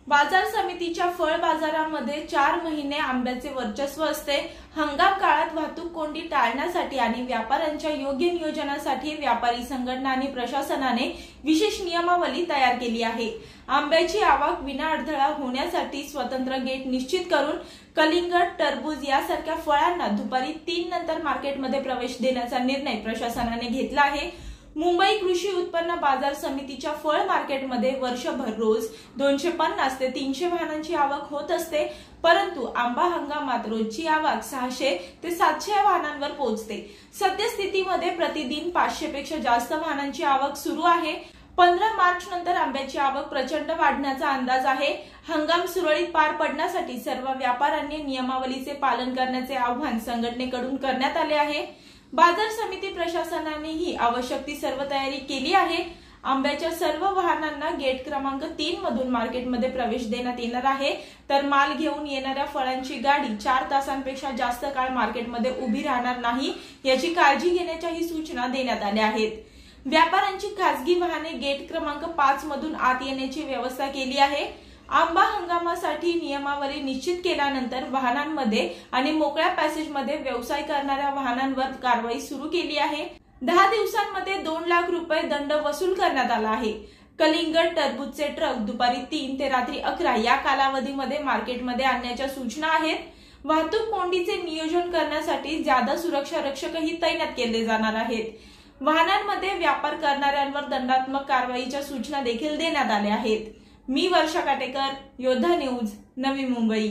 बाजार समितीच्या फळ बाजारामध्ये 4 महिने आंब्याचे वर्चस्व असते। हंगाम काळात वाहतूक कोंडी टाळण्यासाठी आणि व्यापाऱ्यांच्या योग्य नियोजनासाठी व्यापारी संघटना आणि प्रशासनाने विशेष नियमावली तयार केली आहे। आंब्याची आवक विनाअडथळा होण्यासाठी स्वतंत्र गेट निश्चित करून कलिंगड, टरबूज यासारख्या फळांना दुपारी 3 नंतर मार्केटमध्ये प्रवेश देण्याचा निर्णय प्रशासनाने घेतला आहे। मुंबई कृषी उत्पन्न बाजार समितीच्या फळ मार्केटमध्ये वर्षभर रोज 250 ते 300 वाहनांची आवक होत असते, परंतु आंबा हंगामात रोजची आवक 600 ते 700 वाहनांवर पोहोचते। सद्यस्थितीमध्ये प्रतिदिन 500 पेक्षा जास्त वाहनांची आवक सुरू आहे। 15 मार्च नंतर आंब्याची आवक प्रचंड वाढण्याचा अंदाज आहे। हंगाम सुरळीत पार पडण्यासाठी सर्व व्यापाऱ्यांनी नियमावलीचे पालन करण्याचे आवाहन संघटनेकडून करण्यात आले आहे। बाजार समिती प्रशासनानेही आवश्यक ती सर्व तयारी केली आहे। आंब्याच्या सर्व वाहनांना गेट क्रमांक 3 मधून मार्केटमध्ये प्रवेश देण्यात येणार आहे, तर माल घेऊन येणाऱ्या फळांची गाडी 4 तासांपेक्षा जास्त काळ मार्केटमध्ये उभी राहणार नाही याची काळजी घेण्याच्याही सूचना देण्यात आल्या आहेत। व्यापाऱ्यांची खासगी वाहने गेट क्रमांक 5 मधून आत येण्याची व्यवस्था केली आहे। आंबा हंगामासाठी नियमावली निश्चित केल्यानंतर वाहनांमध्ये आणि मोकळ्या पॅसेजमध्ये व्यवसाय करणाऱ्या वाहनांवर कारवाई सुरू केली आहे। 10 दिवसांमध्ये 2 लाख रुपये दंड वसूल करण्यात आला आहे। कलिंगड, टरबूजचे ट्रक दुपारी 3 ते रात्री 11 या कालावधीमध्ये मार्केटमध्ये आणण्याच्या सूचना आहेत। वाहतूक कोंडीचे नियोजन करण्यासाठी जादा सुरक्षा रक्षकही तैनात केले जाणार आहेत। वाहनांमध्ये व्यापार करणाऱ्यांवर दंडात्मक कारवाईच्या सूचना देखील देण्यात आल्या आहेत। मी वर्षा काटेकर, योद्धा न्यूज, नवी मुंबई।